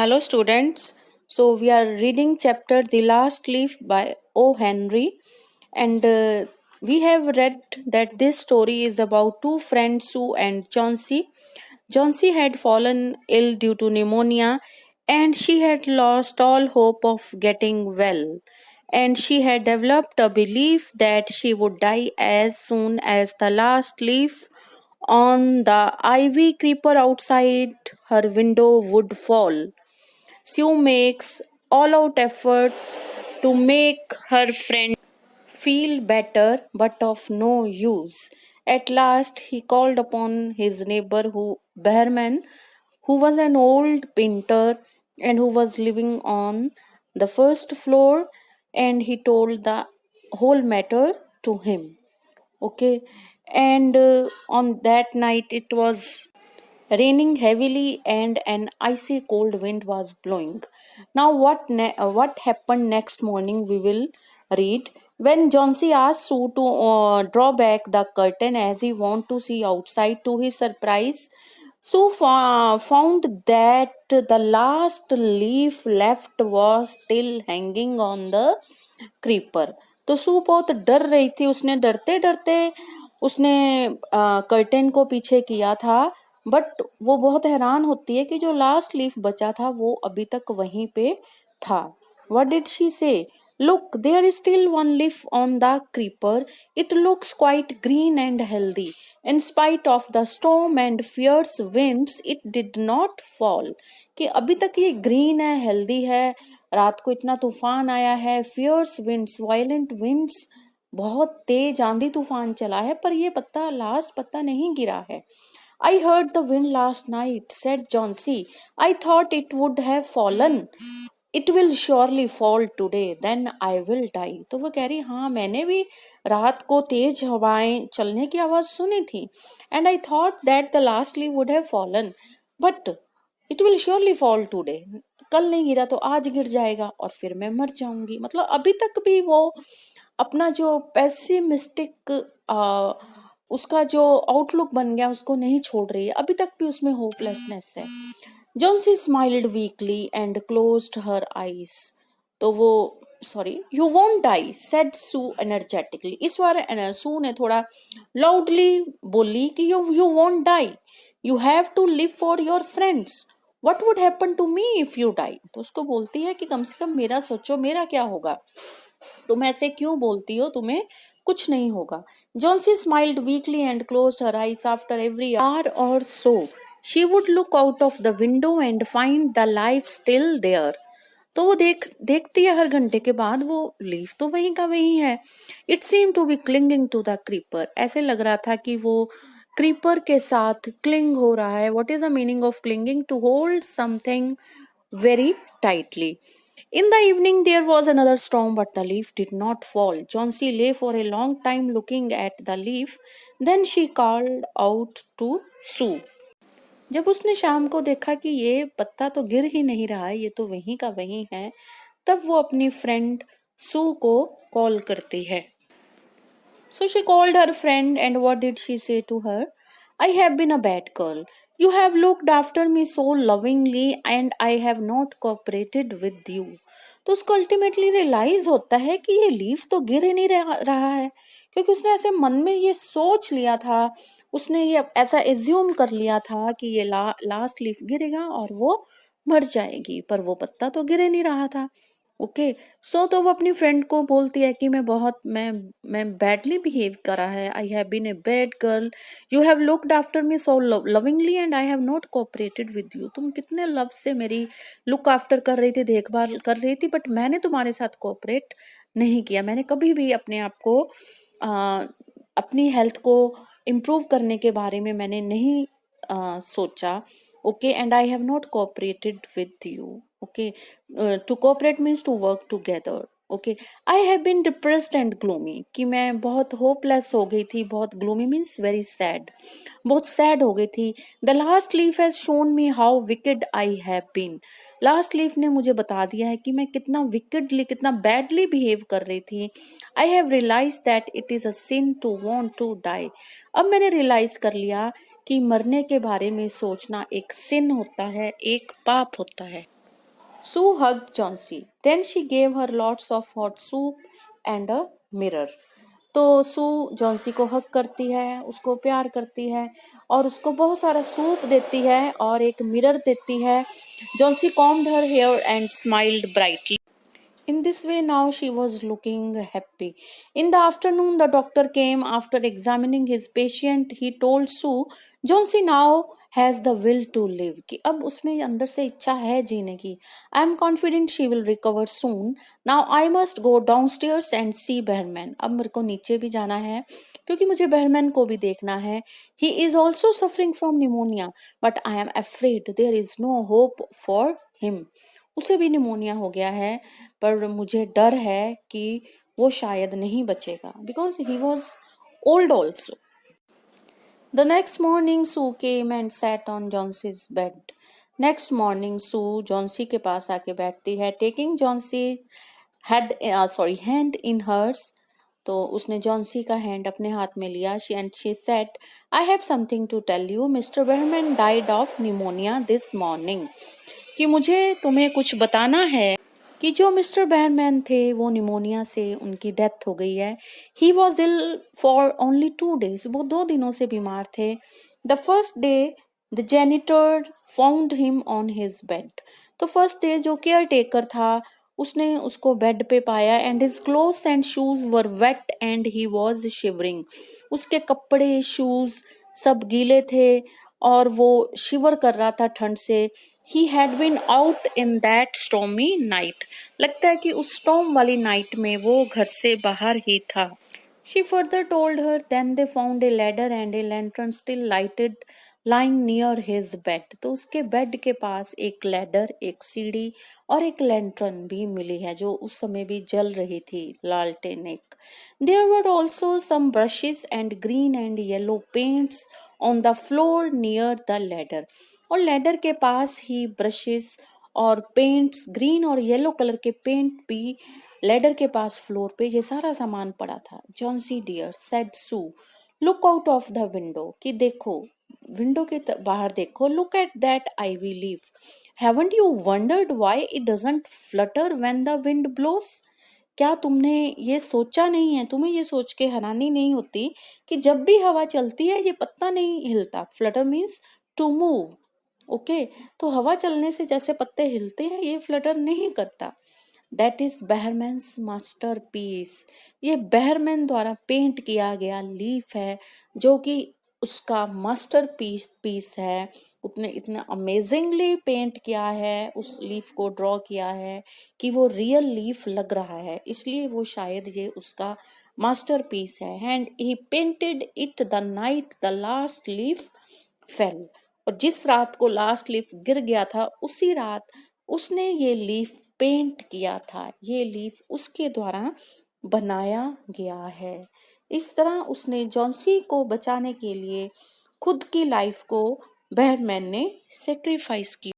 Hello, students. So, we are reading chapter The Last Leaf by O. Henry, and we have read that this story is about two friends, Sue and Chauncey. Chauncey had fallen ill due to pneumonia, and she had lost all hope of getting well. And she had developed a belief that she would die as soon as the last leaf on the ivy creeper outside her window would fall. Sue makes all out efforts to make her friend feel better, but of no use. At last, he called upon his neighbor, Behrman, who was an old painter and who was living on the first floor, and he told the whole matter to him. Okay, and on that night it was raining heavily and an icy cold wind was blowing. Now, what happened next morning? We will read. When Johnsy asked Sue to draw back the curtain as he wanted to see outside, to his surprise, Sue found that the last leaf left was still hanging on the creeper. तो सू बहुत डर रही थी, उसने डरते डरते उसने curtain को पीछे किया था, बट वो बहुत हैरान होती है कि जो लास्ट लीफ बचा था वो अभी तक वहीं पे था. What did she say? Look, there is still one leaf on the creeper. It looks quite green and healthy. In spite of the storm and fierce winds, it did not fall. कि अभी तक ये green है, healthy है, रात को इतना तूफान आया है, फियर्स विंड्स, वायलेंट विंड्स, बहुत तेज आंधी तूफान चला है, पर ये लास्ट पत्ता नहीं गिरा है. I heard the wind last night, said Johnsy. I thought it would have fallen. It will surely fall today, then I will die. तो वो कह रही, हाँ मैंने भी रात को तेज हवाएं चलने की आवाज सुनी थी. And I thought that the last leaf would have fallen. But it will surely fall today. कल नहीं गिरा तो आज गिर जाएगा और फिर मैं मर जाऊंगी. मतलब अभी तक भी वो अपना जो पेसिमिस्टिक उसका जो आउटलुक बन गया उसको नहीं छोड़ रही है, अभी तक भी उसमें होपलेसनेस है. Jonesy smiled weakly and closed her eyes. तो वो you won't die, said Sue energetically. इस बार सू ने थोड़ा loudly बोली कि you won't die. You have to live for your friends. What would happen to me if you die? तो उसको बोलती है कि कम से कम मेरा सोचो, मेरा क्या होगा. तुम ऐसे क्यों बोलती हो, तुम्हें कुछ नहीं होगा. Jonesy smiled weakly and closed her eyes. After every hour or so, she would look out of the window and find the life still there. तो वो देखती है हर घंटे के बाद, वो लीफ तो वहीं का वहीं है. It seemed to be clinging to the creeper. ऐसे लग रहा था कि वो क्रीपर के साथ क्लिंग हो रहा है. What is the meaning of clinging? To hold something very tightly. In the evening, there was another storm, but the leaf did not fall. Chauncey lay for a long time looking at the leaf. Then she called out to Sue. जब उसने शाम को देखा कि ये पत्ता तो गिर ही नहीं रहा है, ये तो वहीं का वहीं है, तब वो अपनी फ्रेंड सू को कॉल करती है. So she called her friend, and what did she say to her? I have been a bad girl. You have looked after me so lovingly and I have not cooperated with you. तो उसको ultimately realise होता है कि ये leaf तो गिर ही नहीं रहा है, क्योंकि उसने ऐसे मन में ये सोच लिया था, उसने ये ऐसा एज्यूम कर लिया था कि ये लास्ट लीफ गिरेगा और वो मर जाएगी, पर वो पत्ता तो गिर ही नहीं रहा था. ओके, सो तो वो अपनी फ्रेंड को बोलती है कि मैं बैडली बिहेव करा है. I have been a bad girl. You have looked after me so lovingly and I have not cooperated with you. तुम कितने लव से मेरी लुक आफ्टर कर रही थी, देखभाल कर रही थी, बट मैंने तुम्हारे साथ कोऑपरेट नहीं किया. मैंने कभी भी अपने आप को अपनी हेल्थ को इम्प्रूव करने के बारे में मैंने नहीं सोचा. Okay, and I have not cooperated with you. Okay, to cooperate means to work together. Okay, I have been depressed and gloomy. कि मैं बहुत hopeless हो गई थी. बहुत gloomy means very sad. बहुत sad हो गई थी. The last leaf has shown me how wicked I have been. Last leaf ने मुझे बता दिया है कि मैं कितना wickedly, कितना badly behave कर रही थी. I have realized that it is a sin to want to die. अब मैंने realize कर लिया कि मरने के बारे में सोचना एक सिन होता है, एक पाप होता है. Sue hugged Chauncey. Then she gave her lots of hot soup and a mirror. तो सू जॉन्सी को हक करती है, उसको प्यार करती है और उसको बहुत सारा सूप देती है और एक मिरर देती है. Johnsy combed her hair and smiled brightly. In this way, now she was looking happy. In the afternoon, the doctor came. After examining his patient, he told Sue, Johnsy now has the will to live. कि अब उसमें अंदर से इच्छा है जीने की. I am confident she will recover soon. Now I must go downstairs and see Behrman. अब मेरे को नीचे भी जाना है क्योंकि मुझे बेहरमैन को भी देखना है. He is also suffering from pneumonia, but I am afraid there is no hope for him. उसे भी निमोनिया हो गया है पर मुझे डर है कि वो शायद नहीं बचेगा because he was old also. The next morning Sue came and sat on Johnsy's bed. Next morning Sue Johnsy के पास आके बैठती है. Taking Johnsy hand in hers. तो उसने जॉन्सी का हैंड अपने हाथ में लिया. She said, I have something to tell you. Mister Behrman died of pneumonia this morning. कि मुझे तुम्हें कुछ बताना है कि जो मिस्टर बेहरमैन थे वो निमोनिया से उनकी डेथ हो गई है. He was ill for only 2 days. वो 2 दिनों से बीमार थे. The first day the janitor found him on his bed. तो फर्स्ट डे जो केयर टेकर था उसने उसको बेड पे पाया. And his clothes and shoes were wet and he was shivering. उसके कपड़े शूज सब गीले थे और वो शिवर कर रहा था ठंड से. He had been out in that stormy night. लगता है कि उस स्टॉर्म वाली नाइट में वो घर से बाहर ही था. She further told her then they found a ladder and a lantern still lighted lying near his bed. तो उसके बेड के पास एक लैडर, एक सीढ़ी और एक लैंटर्न भी मिली है जो उस समय भी जल रही थी, लालटेन एक. There were also some brushes and green and yellow paints on the floor near the ladder. और लैडर के पास ही ब्रशेस और पेंट्स, ग्रीन और येलो कलर के पेंट भी लैडर के पास फ्लोर पे ये सारा सामान पड़ा था. Johnsy dear said Sue, look out of the window. कि देखो विंडो के बाहर देखो. Look at that ivy leaf. Haven't you wondered why it doesn't flutter when the wind blows. क्या तुमने ये सोचा नहीं है, तुम्हें ये सोच के हैरानी नहीं होती कि जब भी हवा चलती है ये पत्ता नहीं हिलता. Flutter means to move. Okay तो हवा चलने से जैसे पत्ते हिलते हैं ये फ्लटर नहीं करता. That is Behrman's masterpiece. ये बेहरमैन द्वारा पेंट किया गया लीफ है जो कि उसका मास्टर पीस है. उसने इतना अमेजिंगली पेंट किया है, उस लीफ को ड्रॉ किया है कि वो रियल लीफ लग रहा है. इसलिए वो शायद ये उसका मास्टर पीस है. And he painted it the night the last leaf fail. और जिस रात को लास्ट लीफ गिर गया था उसी रात उसने ये लीफ पेंट किया था. ये लीफ उसके द्वारा बनाया गया है. इस तरह उसने जॉन्सी को बचाने के लिए खुद की लाइफ को बेहरमैन ने सेक्रीफाइस किया.